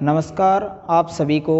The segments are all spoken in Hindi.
नमस्कार आप सभी को।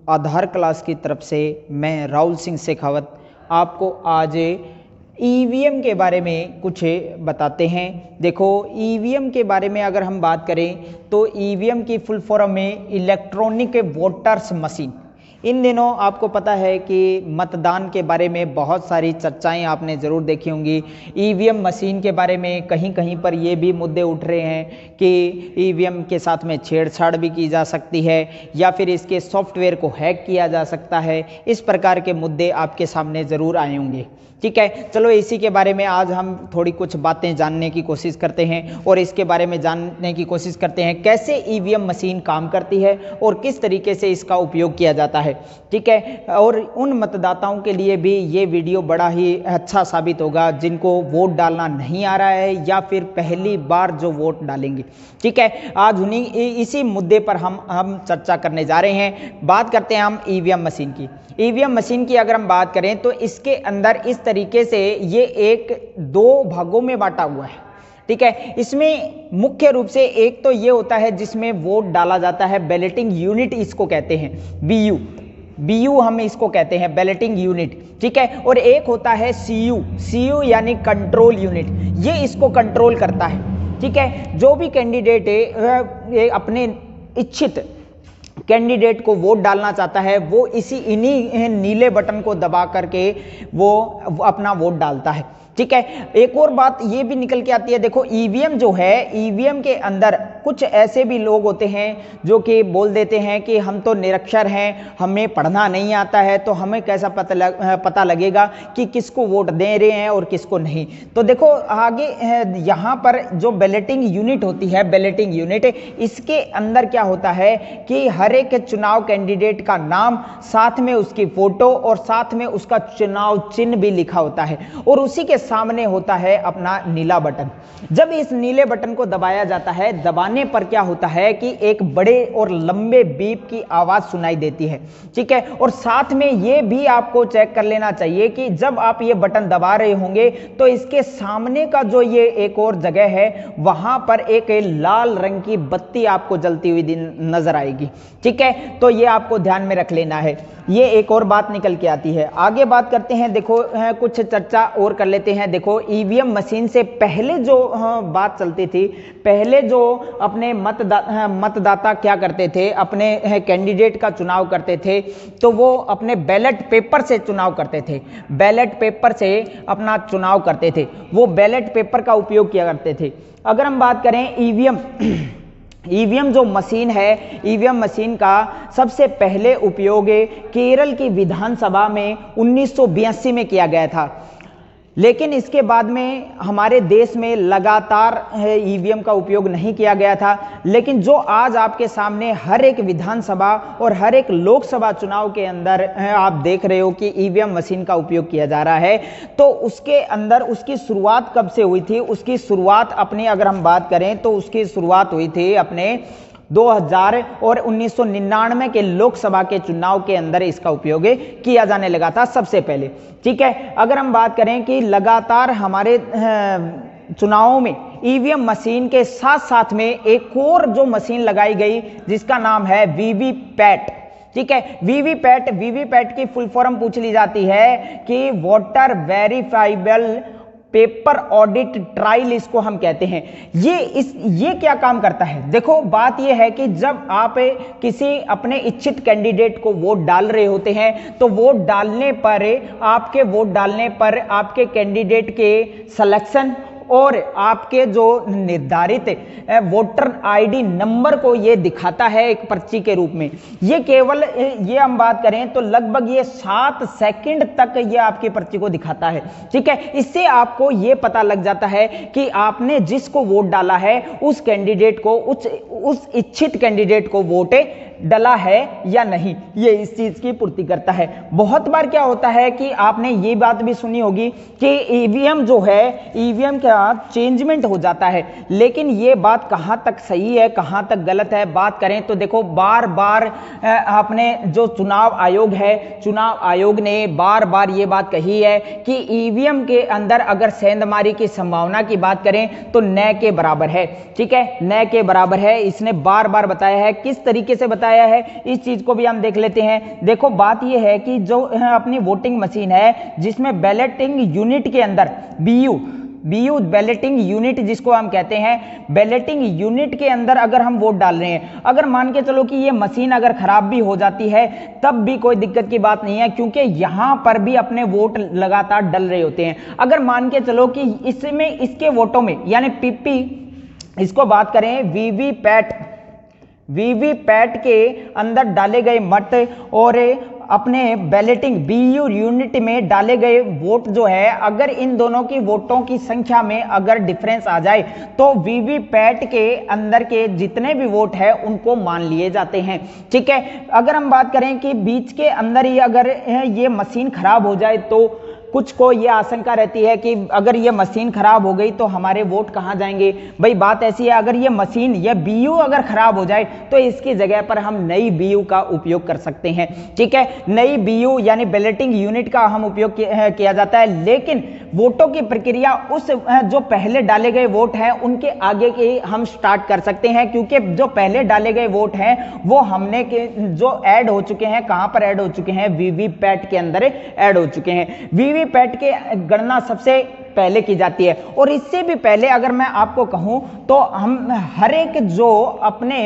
आधार क्लास की तरफ से मैं राहुल सिंह शेखावत आपको आज ईवीएम के बारे में कुछ बताते हैं। देखो, ईवीएम के बारे में अगर हम बात करें तो ईवीएम की फुल फॉर्म में इलेक्ट्रॉनिक वोटर्स मशीन। इन दिनों आपको पता है कि मतदान के बारे में बहुत सारी चर्चाएं आपने ज़रूर देखी होंगी। ईवीएम मशीन के बारे में कहीं कहीं पर ये भी मुद्दे उठ रहे हैं कि ईवीएम के साथ में छेड़छाड़ भी की जा सकती है या फिर इसके सॉफ्टवेयर को हैक किया जा सकता है। इस प्रकार के मुद्दे आपके सामने ज़रूर आए होंगे। ठीक है, चलो इसी के बारे में आज हम थोड़ी कुछ बातें जानने की कोशिश करते हैं और इसके बारे में जानने की कोशिश करते हैं कैसे ईवीएम मशीन काम करती है और किस तरीके से इसका उपयोग किया जाता है। ठीक है, और उन मतदाताओं के लिए भी ये वीडियो बड़ा ही अच्छा साबित होगा जिनको वोट डालना नहीं आ रहा है या फिर पहली बार जो वोट डालेंगे। ठीक है, आज उन्हीं इसी मुद्दे पर हम चर्चा करने जा रहे हैं। बात करते हैं हम ईवीएम मशीन की। ईवीएम मशीन की अगर हम बात करें तो इसके अंदर इस तरीके से ये एक दो भागों में बांटा हुआ है। ठीक है, इसमें मुख्य रूप से एक तो ये होता है जिसमें वोट डाला जाता है, बैलेटिंग यूनिट इसको कहते हैं, बीयू हम इसको कहते हैं, बैलेटिंग यूनिट। ठीक है, और एक होता है सीयू यानी कंट्रोल यूनिट, ये इसको कंट्रोल करता है। ठीक है, जो भी कैंडिडेट है अपने इच्छित कैंडिडेट को वोट डालना चाहता है वो इन्हीं नीले बटन को दबा करके वो अपना वोट डालता है। ठीक है, एक और बात ये भी निकल के आती है। देखो, ईवीएम जो है, ईवीएम के अंदर कुछ ऐसे भी लोग होते हैं जो कि बोल देते हैं कि हम तो निरक्षर हैं, हमें पढ़ना नहीं आता है, तो हमें कैसा पता लगेगा कि किसको वोट दे रहे हैं और किसको नहीं। तो देखो आगे यहाँ पर जो बैलेटिंग यूनिट होती है, बैलेटिंग यूनिट, इसके अंदर क्या होता है कि हर एक चुनाव कैंडिडेट का नाम, साथ में उसकी फोटो और साथ में उसका चुनाव चिन्ह भी लिखा होता है और उसी के सामने होता है अपना नीला बटन। जब इस नीले बटन को दबाया जाता है, दबाने पर क्या होता है कि एक बड़े और लंबे बीप की आवाज सुनाई देती है। ठीक है, और साथ में ये भी आपको चेक कर लेना चाहिए कि जब आप ये बटन दबा रहे होंगे तो इसके सामने का जो ये एक और जगह है वहां पर एक लाल रंग की बत्ती आपको जलती हुई नजर आएगी। ठीक है, तो ये आपको ध्यान में रख लेना है। ये एक और बात निकल के आती है। आगे बात करते हैं। देखो कुछ चर्चा और कर लेते हैं। देखो, ईवीएम मशीन से पहले जो बात चलती थी, पहले जो अपने मतदाता क्या करते थे, अपने कैंडिडेट का चुनाव करते थे तो वो अपने बैलेट पेपर से चुनाव करते थे, बैलेट पेपर से अपना चुनाव करते थे, वो बैलेट पेपर का उपयोग किया करते थे। अगर हम बात करें ईवीएम जो मशीन है, ईवीएम मशीन का सबसे पहले उपयोग केरल की विधानसभा में 1982 में किया गया था, लेकिन इसके बाद में हमारे देश में लगातार ईवीएम का उपयोग नहीं किया गया था। लेकिन जो आज आपके सामने हर एक विधानसभा और हर एक लोकसभा चुनाव के अंदर आप देख रहे हो कि ईवीएम मशीन का उपयोग किया जा रहा है, तो उसके अंदर उसकी शुरुआत कब से हुई थी? उसकी शुरुआत अपनी अगर हम बात करें तो उसकी शुरुआत हुई थी अपने 2000 और 1999 के लोकसभा के चुनाव के अंदर इसका उपयोग किया जाने लगा था सबसे पहले। ठीक है, अगर हम बात करें कि लगातार हमारे चुनावों में ईवीएम मशीन के साथ साथ में एक और जो मशीन लगाई गई जिसका नाम है वीवीपैट। ठीक है, वीवीपैट की फुल फॉर्म पूछ ली जाती है कि voter verifiable paper audit trial, इसको हम कहते हैं। ये क्या काम करता है? देखो, बात ये है कि जब आप किसी अपने इच्छित कैंडिडेट को वोट डाल रहे होते हैं तो वोट डालने पर आपके कैंडिडेट के सिलेक्शन और आपके जो निर्धारित वोटर आईडी नंबर को ये दिखाता है एक पर्ची के रूप में। ये केवल ये हम बात करें तो लगभग ये 7 सेकंड तक ये आपकी पर्ची को दिखाता है। ठीक है, इससे आपको ये पता लग जाता है कि आपने जिसको वोट डाला है उस कैंडिडेट को, उस इच्छित कैंडिडेट को वोट डला है या नहीं, ये इस चीज की पूर्ति करता है। बहुत बार क्या होता है कि आपने ये बात भी सुनी होगी कि ईवीएम जो है, ईवीएम का चेंजमेंट हो जाता है, लेकिन ये बात कहां तक सही है कहां तक गलत है बात करें तो देखो बार बार आपने जो चुनाव आयोग है, चुनाव आयोग ने बार बार ये बात कही है कि ईवीएम के अंदर अगर सेंधमारी की संभावना की बात करें तो न के बराबर है। ठीक है, न के बराबर है, इसने बार बार बताया है। किस तरीके से बताया है इस चीज को भी हम देख लेते हैं। देखो बात यह है कि जो अपनी वोटिंग मशीन है जिसमें बैलेटिंग यूनिट के अंदर बीयू बैलेटिंग यूनिट जिसको हम कहते हैं, बैलेटिंग यूनिट के अंदर अगर हम वोट डाल रहे हैं, अगर मान के चलो कि ये मशीन अगर खराब भी हो जाती है तब भी कोई दिक्कत की बात नहीं है, क्योंकि यहां पर भी अपने वोट लगातार डल रहे होते हैं। अगर मान के चलो कि इसमें इसके वोटों में यानी पीपी, इसको बात करें वीवीपैट के अंदर डाले गए मत और अपने बैलेटिंग बीयू यूनिट में डाले गए वोट जो है, अगर इन दोनों की वोटों की संख्या में अगर डिफरेंस आ जाए तो वीवीपैट के अंदर के जितने भी वोट है उनको मान लिए जाते हैं। ठीक है, अगर हम बात करें कि बीच के अंदर ही अगर ये मशीन खराब हो जाए तो कुछ को ये आशंका रहती है कि अगर ये मशीन खराब हो गई तो हमारे वोट कहां जाएंगे। भाई बात ऐसी है, अगर ये मशीन या बीयू अगर खराब हो जाए तो इसकी जगह पर हम नई बीयू का उपयोग कर सकते हैं। ठीक है, नई बीयू यानी बैलेटिंग यूनिट का हम उपयोग किया जाता है, लेकिन वोटों की प्रक्रिया उस जो पहले डाले गए वोट हैं उनके आगे के हम स्टार्ट कर सकते हैं, क्योंकि जो पहले डाले गए वोट हैं वो हमने जो ऐड हो चुके हैं, कहां पर ऐड हो चुके हैं, वीवीपैट के अंदर ऐड हो चुके हैं। वीवीपैट के गणना सबसे पहले की जाती है, और इससे भी पहले अगर मैं आपको कहूं तो हम हर एक जो अपने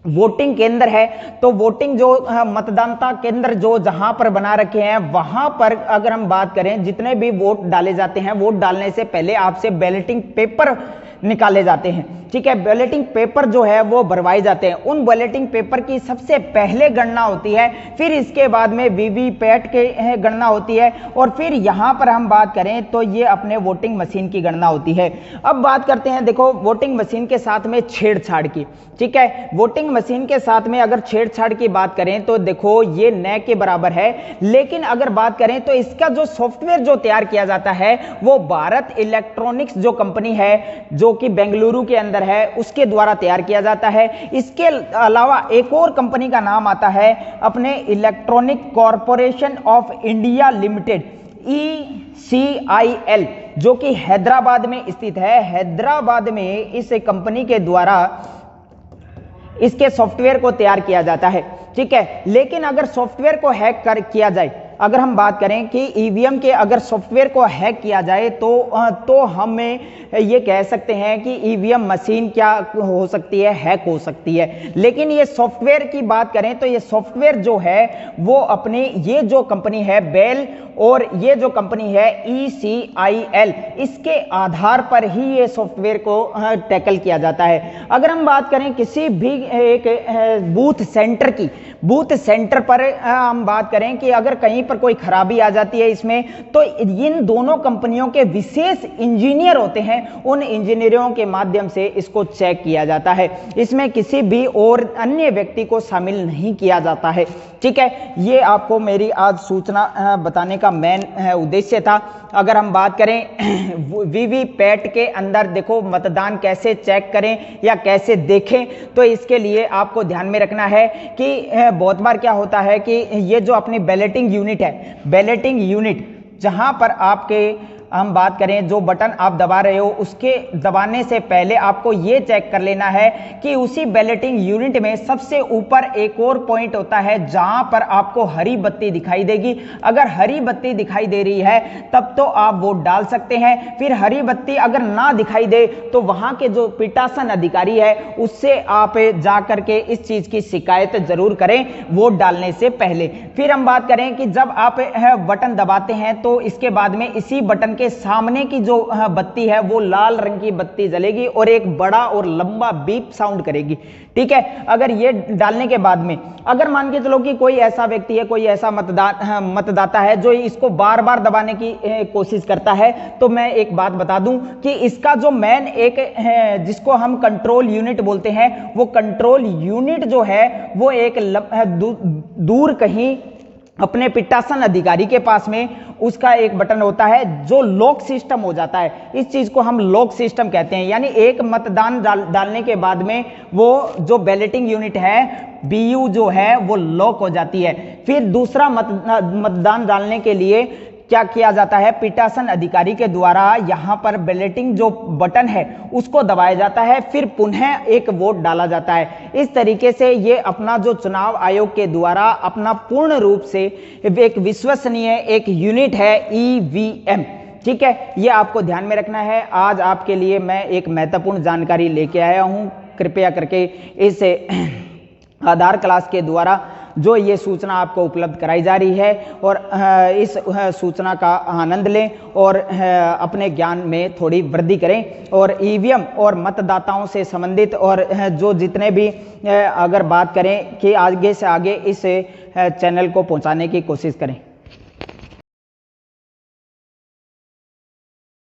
वोटिंग केंद्र है, तो वोटिंग जो मतदानता केंद्र जो जहां पर बना रखे हैं वहां पर अगर हम बात करें, जितने भी वोट डाले जाते हैं, वोट डालने से पहले आपसे बैलेटिंग पेपर निकाले जाते हैं। ठीक है, बैलेटिंग पेपर जो है वो भरवाए जाते हैं। उन बैलेटिंग पेपर की सबसे पहले गणना होती है, फिर इसके बाद में वीवीपैट के गणना होती है, और फिर यहां पर हम बात करें तो ये अपने वोटिंग मशीन की गणना होती है। अब बात करते हैं देखो वोटिंग मशीन के साथ में छेड़छाड़ की। ठीक है, वोटिंग मशीन के साथ में अगर छेड़छाड़ की बात करें तो देखो ये न के बराबर है, लेकिन अगर बात करें तो इसका जो सॉफ्टवेयर जो तैयार किया जाता है वो भारत इलेक्ट्रॉनिक्स जो कंपनी है जो कि बेंगलुरु के अंदर है उसके द्वारा तैयार किया जाता है। इसके अलावा एक और कंपनी का नाम आता है अपने electronic corporation of India limited ECIL, जो कि हैदराबाद में स्थित है। हैदराबाद में इस कंपनी के द्वारा इसके सॉफ्टवेयर को तैयार किया जाता है। ठीक है, लेकिन अगर सॉफ्टवेयर को हैक किया जाए, अगर हम बात करें कि ईवीएम के अगर सॉफ्टवेयर को हैक किया जाए तो हमें ये कह सकते हैं कि ईवीएम मशीन क्या हो सकती है, हैक हो सकती है। लेकिन ये सॉफ्टवेयर की बात करें तो ये सॉफ्टवेयर जो है वो अपनी ये जो कंपनी है बेल और ये जो कंपनी है ECIL, इसके आधार पर ही ये सॉफ्टवेयर को टैकल किया जाता है। अगर हम बात करें किसी भी एक बूथ सेंटर पर हम बात करें कि अगर कहीं पर कोई खराबी आ जाती है इसमें, तो इन दोनों कंपनियों के विशेष इंजीनियर होते हैं, उन इंजीनियरों के माध्यम से इसको चेक किया जाता है। इसमें किसी भी और अन्य व्यक्ति को शामिल नहीं किया जाता है। ठीक है, ये आपको मेरी आज सूचना बताने का मेन उद्देश्य था। अगर हम बात करें वीवीपैट के अंदर देखो मतदान कैसे चेक करें या कैसे देखें, तो इसके लिए आपको ध्यान में रखना है कि बहुत बार क्या होता है कि ये जो अपनी बैलेटिंग यूनिट है, बैलेटिंग यूनिट जहां पर आपके हम बात करें जो बटन आप दबा रहे हो उसके दबाने से पहले आपको ये चेक कर लेना है कि उसी बैलेटिंग यूनिट में सबसे ऊपर एक और पॉइंट होता है जहां पर आपको हरी बत्ती दिखाई देगी। अगर हरी बत्ती दिखाई दे रही है तब तो आप वोट डाल सकते हैं। फिर हरी बत्ती अगर ना दिखाई दे तो वहां के जो पीठासन अधिकारी है उससे आप जा करके इस चीज की शिकायत जरूर करें वोट डालने से पहले। फिर हम बात करें कि जब आप बटन दबाते हैं तो इसके बाद में इसी बटन के सामने की जो बत्ती है वो लाल रंग की बत्ती जलेगी और एक बड़ा और लंबा बीप साउंड करेगी। ठीक है, अगर ये डालने के बाद में अगर मान के चलो कि कोई ऐसा व्यक्ति है, कोई ऐसा मतदाता है जो इसको बार बार दबाने की कोशिश करता है, तो मैं एक बात बता दूं कि इसका जो मेन एक जिसको हम कंट्रोल यूनिट बोलते हैं, वो कंट्रोल यूनिट जो है वो एक दूर कहीं अपने पीठासन अधिकारी के पास में उसका एक बटन होता है जो लॉक सिस्टम हो जाता है। इस चीज को हम लॉक सिस्टम कहते हैं, यानी एक मतदान डालने के बाद में वो जो बैलेटिंग यूनिट है बीयू जो है वो लॉक हो जाती है। फिर दूसरा मतदान डालने के लिए क्या किया जाता है, पीठासन अधिकारी के द्वारा यहां पर बैलेटिंग जो बटन है उसको दबाया जाता है, फिर पुनः एक वोट डाला जाता है। इस तरीके से ये अपना जो चुनाव आयोग के द्वारा अपना पूर्ण रूप से एक विश्वसनीय एक यूनिट है ईवीएम। ठीक है, ये आपको ध्यान में रखना है। आज आपके लिए मैं एक महत्वपूर्ण जानकारी लेके आया हूं, कृपया करके इस आधार क्लास के द्वारा जो ये सूचना आपको उपलब्ध कराई जा रही है और इस सूचना का आनंद लें और अपने ज्ञान में थोड़ी वृद्धि करें और ईवीएम और मतदाताओं से संबंधित और जो जितने भी अगर बात करें कि आगे से आगे इस चैनल को पहुंचाने की कोशिश करें।